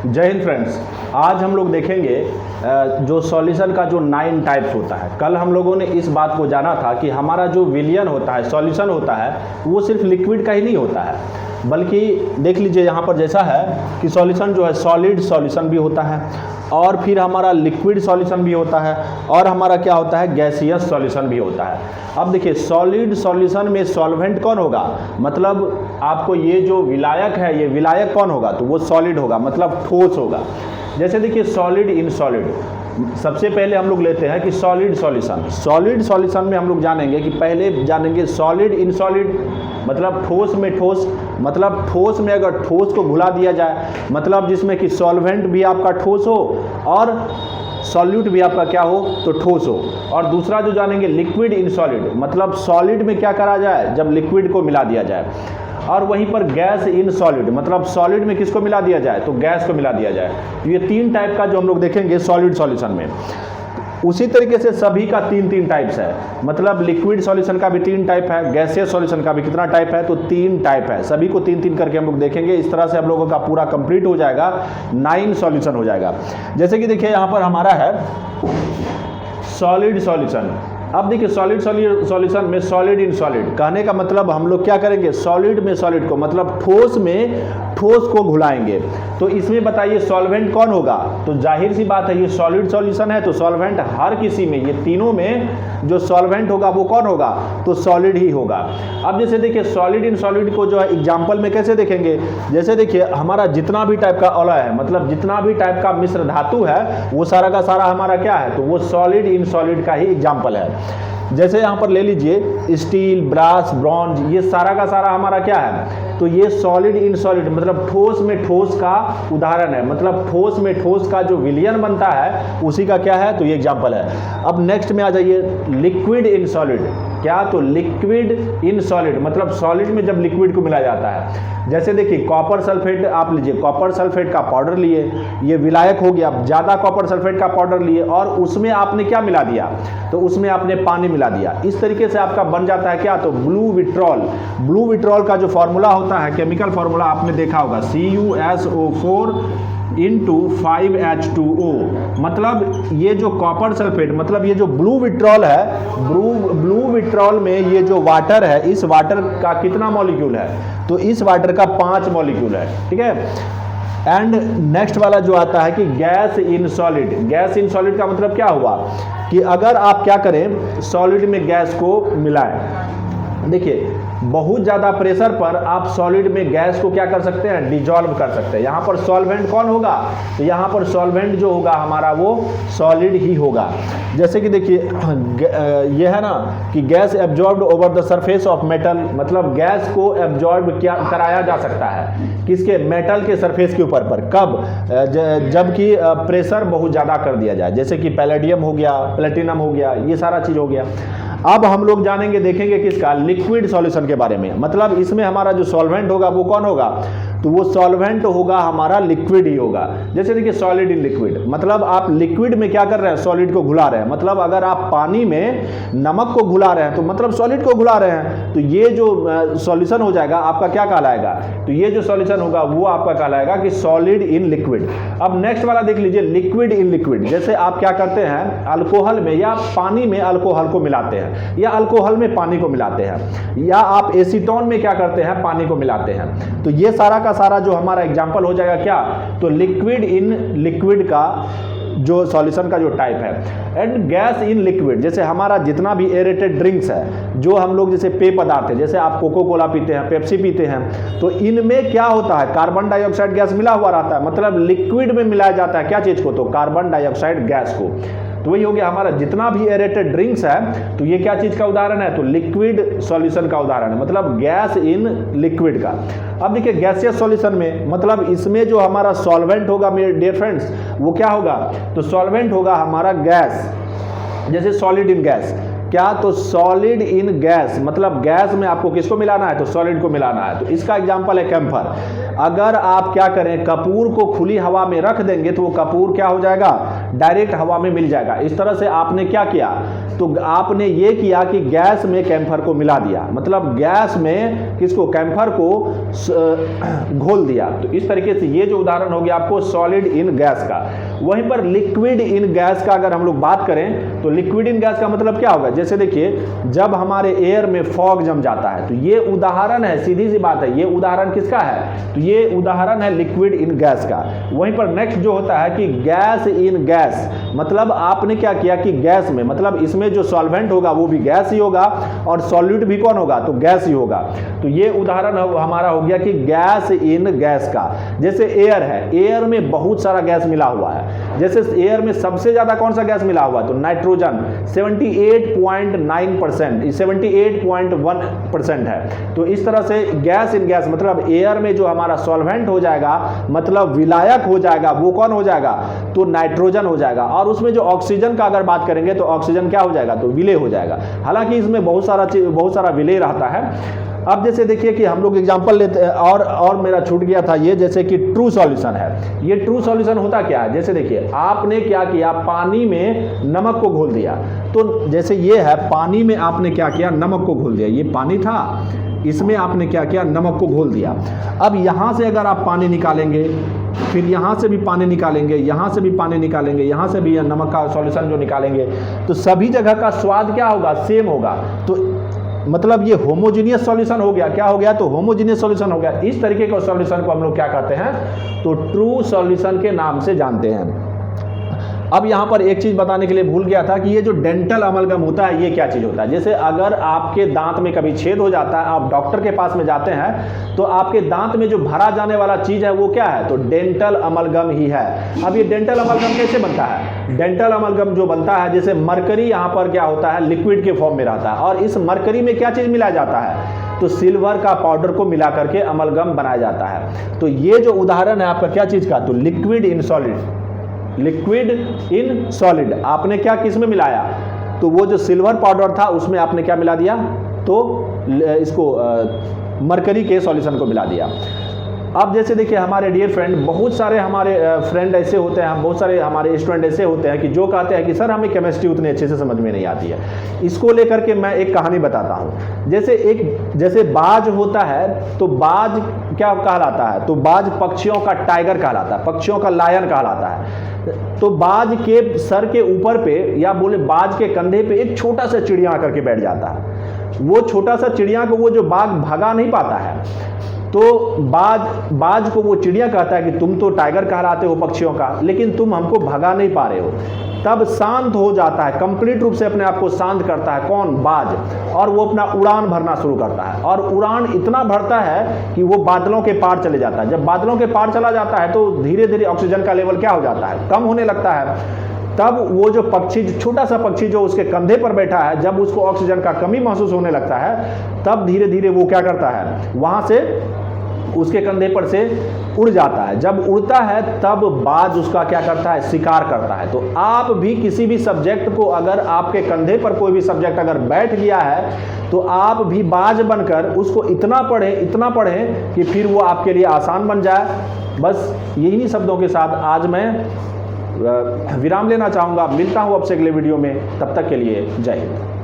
जय हिंद फ्रेंड्स। आज हम लोग देखेंगे जो सॉल्यूशन का जो 9 टाइप्स होता है। कल हम लोगों ने इस बात को जाना था कि हमारा जो विलियन होता है, सॉल्यूशन होता है, वो सिर्फ लिक्विड का ही नहीं होता है, बल्कि देख लीजिए यहाँ पर जैसा है कि सॉल्यूशन जो है सॉलिड सॉल्यूशन भी होता है, और फिर हमारा लिक्विड सॉल्यूशन भी होता है, और हमारा क्या होता है गैसियस सॉल्यूशन भी होता है। अब देखिए सॉलिड सॉल्यूशन में सॉल्वेंट कौन होगा, मतलब आपको ये जो विलायक है, ये विलायक कौन होगा, तो वो सॉलिड होगा, मतलब ठोस होगा। जैसे देखिए सॉलिड इन सॉलिड, सबसे पहले हम लोग लेते हैं कि सॉलिड सॉल्यूशन में हम लोग जानेंगे कि पहले जानेंगे सॉलिड इन सॉलिड, मतलब ठोस में ठोस, मतलब ठोस में अगर ठोस को घुला दिया जाए, मतलब जिसमें कि सॉल्वेंट भी आपका ठोस हो और सॉल्यूट भी आपका क्या हो, तो ठोस हो। और दूसरा जो जानेंगे लिक्विड इन सॉलिड, मतलब सॉलिड में क्या करा जाए, जब लिक्विड को मिला दिया जाए। और वहीं पर गैस इन सॉलिड, मतलब सॉलिड में किसको मिला दिया जाए, तो गैस को मिला दिया जाए। तो ये 3 टाइप का जो हम लोग देखेंगे सॉलिड सॉल्यूशन में। उसी तरीके से सभी का 3 टाइप्स है, मतलब लिक्विड सॉल्यूशन का भी 3 टाइप है, गैसियस सॉल्यूशन का भी कितना टाइप है, तो 3 टाइप है। सभी को 3 करके हम लोग देखेंगे। इस तरह से हम लोगों का पूरा कंप्लीट हो जाएगा, 9 सॉल्यूशन हो जाएगा। जैसे कि देखिए यहाँ पर हमारा है सॉलिड सॉल्यूशन। अब देखिए सॉलिड सॉल्यूशन में सॉलिड इन सॉलिड कहने का मतलब हम लोग क्या करेंगे, सॉलिड में सॉलिड को, मतलब ठोस में ठोस को घुलाएंगे। तो इसमें बताइए सॉल्वेंट कौन होगा, तो जाहिर सी बात है ये सॉलिड सॉल्यूशन है, तो सॉल्वेंट हर किसी में, ये तीनों में जो सॉल्वेंट होगा वो कौन होगा, तो सॉलिड ही होगा। अब जैसे देखिए सॉलिड इन सॉलिड को जो है एग्जाम्पल में कैसे देखेंगे, जैसे देखिए हमारा जितना भी टाइप का अलॉय है, मतलब जितना भी टाइप का मिश्र धातु है, वो सारा का सारा हमारा क्या है, तो वो सॉलिड इन सॉलिड का ही एग्जाम्पल है। जैसे यहाँ पर ले लीजिए स्टील, ब्रास, ब्रॉन्ज, ये सारा का सारा हमारा क्या है, तो ये सॉलिड इन सॉलिड, मतलब ठोस में ठोस का उदाहरण है, मतलब ठोस में ठोस का जो विलियन बनता है उसी का क्या है, तो ये एग्जाम्पल है। अब नेक्स्ट में आ जाइए लिक्विड इन सॉलिड, क्या, तो लिक्विड इन सॉलिड, मतलब सॉलिड में जब लिक्विड को मिला जाता है। जैसे देखिए कॉपर सल्फेट आप लीजिए, कॉपर सल्फेट का पाउडर लिए, ये विलायक हो गया, ज़्यादा कॉपर सल्फेट का पाउडर लिए और उसमें आपने क्या मिला दिया, तो उसमें आपने पानी मिला दिया। इस तरीके से आपका बन जाता है क्या, तो ब्लू विट्रॉल। ब्लू विट्रॉल का जो फॉर्मूला होता है, केमिकल फॉर्मूला आपने देखा होगा, CuSO4 into 5H2O, मतलब ये जो कॉपर सल्फेट, मतलब ये जो ब्लू विट्रॉल है, ब्लू विट्रॉल में ये जो वाटर है, इस वाटर का कितना मॉलिक्यूल है, तो इस वाटर का 5 मॉलिक्यूल है, ठीक है। एंड नेक्स्ट वाला जो आता है कि gas in solid. Gas in solid का मतलब क्या हुआ कि अगर आप क्या करें, सॉलिड में गैस को मिलाएं। देखिए बहुत ज़्यादा प्रेशर पर आप सॉलिड में गैस को क्या कर सकते हैं, डिजॉल्व कर सकते हैं। यहाँ पर सॉल्वेंट कौन होगा, तो यहाँ पर सॉल्वेंट जो होगा हमारा वो सॉलिड ही होगा। जैसे कि देखिए ये है ना कि gas absorbed over the surface of metal, मतलब गैस को एब्जॉर्ब क्या कराया जा सकता है, किसके, मेटल के सरफेस के ऊपर पर, कब, जबकि प्रेशर बहुत ज़्यादा कर दिया जाए, जैसे कि पैलेडियम हो गया, प्लेटिनम हो गया, ये सारा चीज़ हो गया। अब हम लोग जानेंगे, देखेंगे किसका, लिक्विड सॉल्यूशन के बारे में। मतलब इसमें हमारा जो सॉल्वेंट होगा वो कौन होगा, तो वो सॉल्वेंट होगा हमारा लिक्विड ही होगा। जैसे देखिए सॉलिड इन लिक्विड, मतलब आप लिक्विड में क्या कर रहे हैं, सॉलिड को घुला रहे हैं। मतलब अगर आप पानी में नमक को घुला रहे हैं तो मतलब सॉलिड को घुला रहे हैं, तो ये जो सॉल्यूशन हो जाएगा आपका क्या कहलाएगा, तो ये जो सॉल्यूशन होगा वो आपका कहलाएगा कि सॉलिड इन लिक्विड। अब नेक्स्ट वाला देख लीजिए लिक्विड इन लिक्विड। जैसे आप क्या करते हैं, अल्कोहल में या पानी में अल्कोहल को मिलाते हैं, या अल्कोहल में पानी को मिलाते हैं, या आप एसीटोन में क्या करते हैं, पानी को मिलाते हैं। तो ये सारा का सारा जो हमारा एग्जांपल हो जाएगा क्या, तो लिक्विड इन लिक्विड का जो सॉल्यूशन का जो टाइप है। एंड गैस इन लिक्विड, जैसे हमारा जितना भी एरेटेड ड्रिंक्स है, जो हम लोग जैसे पेय पदार्थ है, जैसे आप कोको कोला पीते हैं, पेप्सी पीते हैं, तो इनमें क्या होता है, कार्बन डाइऑक्साइड गैस मिला हुआ रहता है, मतलब लिक्विड में मिलाया जाता है क्या चीज को, तो कार्बन डाइऑक्साइड गैस को। तो वही हो गया हमारा जितना भी एरेटेड ड्रिंक्स है, तो ये क्या चीज का उदाहरण है, तो लिक्विड सॉल्यूशन का उदाहरण है, मतलब गैस इन लिक्विड का। अब देखिए गैसियस सॉल्यूशन में, मतलब इसमें जो हमारा सॉल्वेंट होगा मेरे डियर फ्रेंड्स, वो क्या होगा, तो सॉल्वेंट होगा हमारा गैस। जैसे सॉलिड इन गैस, क्या, तो सॉलिड इन गैस, मतलब गैस में आपको किसको मिलाना है, तो सॉलिड को मिलाना है। तो इसका एग्जांपल है कैम्फर। अगर आप क्या करें, कपूर को खुली हवा में रख देंगे तो वो कपूर क्या हो जाएगा, डायरेक्ट हवा में मिल जाएगा। इस तरह से आपने क्या किया, तो आपने ये किया कि गैस में कैम्फर को मिला दिया, मतलब गैस में किसको, कैम्फर को घोल दिया। तो इस तरीके से ये जो उदाहरण हो गया आपको सॉलिड इन गैस का। वहीं पर लिक्विड इन गैस का अगर हम लोग बात करें तो लिक्विड इन गैस का मतलब क्या होगा, जैसे देखिए जब हमारे एयर में फॉग जम जाता है, तो ये उदाहरण है, सीधी सी बात है, ये उदाहरण किसका है, तो ये उदाहरण है लिक्विड इन गैस का। वहीं पर नेक्स्ट जो होता है कि गैस इन गैस, मतलब आपने क्या किया कि गैस में, मतलब इसमें जो सॉल्वेंट होगा वो भी गैस ही होगा और सॉल्यूट भी कौन होगा, तो गैस ही होगा। तो ये उदाहरण हमारा हो गया कि गैस इन गैस का। जैसे एयर है, एयर में बहुत सारा गैस मिला हुआ है, जैसे एयर में सबसे ज्यादा कौन सा गैस मिला हुआ है, तो नाइट्रोजन 78.9%, 78.1% है। तो इस तरह से गैस इन गैस मतलब एयर में जो हमारा सॉल्वेंट हो जाएगा, मतलब विलायक हो जाएगा, वो कौन हो जाएगा, तो नाइट्रोजन हो जाएगा। और उसमें जो ऑक्सीजन का अगर बात करेंगे तो ऑक्सीजन क्या हो जाएगा, तो विलेय हो जाएगा। हालांकि इसमें बहुत सारा विलेय रहता है। अब जैसे देखिए कि हम लोग एग्जांपल लेते हैं, और मेरा छूट गया था ये, जैसे कि ट्रू सॉल्यूशन है। ये ट्रू सॉल्यूशन होता क्या है, जैसे देखिए आपने क्या किया, पानी में नमक को घोल दिया। तो जैसे ये है, पानी में आपने क्या किया, नमक को घोल दिया। ये पानी था, इसमें आपने क्या किया, नमक को घोल दिया। अब यहाँ से अगर आप पानी निकालेंगे, फिर यहाँ से भी पानी निकालेंगे, यहाँ से भी पानी निकालेंगे, यहाँ से भी नमक का सॉल्यूशन जो निकालेंगे, तो सभी जगह का स्वाद क्या होगा, सेम होगा। तो मतलब ये होमोजीनियस सॉल्यूशन हो गया। क्या हो गया, तो होमोजीनियस सॉल्यूशन हो गया। इस तरीके का सॉल्यूशन को हम लोग क्या कहते हैं, तो ट्रू सॉल्यूशन के नाम से जानते हैं। अब यहाँ पर एक चीज़ बताने के लिए भूल गया था कि ये जो डेंटल अमलगम होता है ये क्या चीज़ होता है। जैसे अगर आपके दांत में कभी छेद हो जाता है, आप डॉक्टर के पास में जाते हैं, तो आपके दांत में जो भरा जाने वाला चीज़ है वो क्या है, तो डेंटल अमलगम ही है। अब ये डेंटल अमलगम कैसे बनता है, डेंटल अमलगम जो बनता है, जैसे मरकरी यहाँ पर क्या होता है, लिक्विड के फॉर्म में रहता है, और इस मरकरी में क्या चीज़ मिलाया जाता है, तो सिल्वर का पाउडर को मिला करके अमलगम बनाया जाता है। तो ये जो उदाहरण है आपका क्या चीज़ का, तो liquid in solid, liquid in solid. आपने क्या किस में मिलाया, तो वो जो सिल्वर पाउडर था उसमें आपने क्या मिला दिया, तो इसको मरकरी के सॉल्यूशन को मिला दिया। अब जैसे देखिए हमारे डियर फ्रेंड, बहुत सारे हमारे फ्रेंड ऐसे होते हैं, बहुत सारे हमारे स्टूडेंट ऐसे होते हैं कि जो कहते हैं कि सर हमें केमिस्ट्री उतनी अच्छे से समझ में नहीं आती है। इसको लेकर के मैं एक कहानी बताता हूँ। जैसे बाज होता है, तो बाज क्या कहलाता है, तो बाज पक्षियों का टाइगर कहलाता है, पक्षियों का लायन कहलाता है। तो बाज के सर के ऊपर पे, या बोले बाज के कंधे पे एक छोटा सा चिड़िया आकर के बैठ जाता है। वो छोटा सा चिड़िया को वो जो बाघ भगा नहीं पाता है, तो बाज को वो चिड़िया कहता है कि तुम तो टाइगर कहलाते हो पक्षियों का, लेकिन तुम हमको भगा नहीं पा रहे हो। तब शांत हो जाता है, कंप्लीट रूप से अपने आप को शांत करता है, कौन, बाज, और वो अपना उड़ान भरना शुरू करता है। और उड़ान इतना भरता है कि वो बादलों के पार चले जाता है। जब बादलों के पार चला जाता है तो धीरे धीरे ऑक्सीजन का लेवल क्या हो जाता है, कम होने लगता है। तब वो जो पक्षी, छोटा सा पक्षी जो उसके कंधे पर बैठा है, जब उसको ऑक्सीजन का कमी महसूस होने लगता है, तब धीरे धीरे वो क्या करता है, वहां से उसके कंधे पर से उड़ जाता है। जब उड़ता है तब बाज उसका क्या करता है, शिकार करता है। तो आप भी किसी भी सब्जेक्ट को, अगर आपके कंधे पर कोई भी सब्जेक्ट अगर बैठ गया है, तो आप भी बाज बनकर उसको इतना पढ़ें कि फिर वो आपके लिए आसान बन जाए। बस यही शब्दों के साथ आज मैं विराम लेना चाहूँगा। मिलता हूँ आपसे अगले वीडियो में, तब तक के लिए जय हिंद।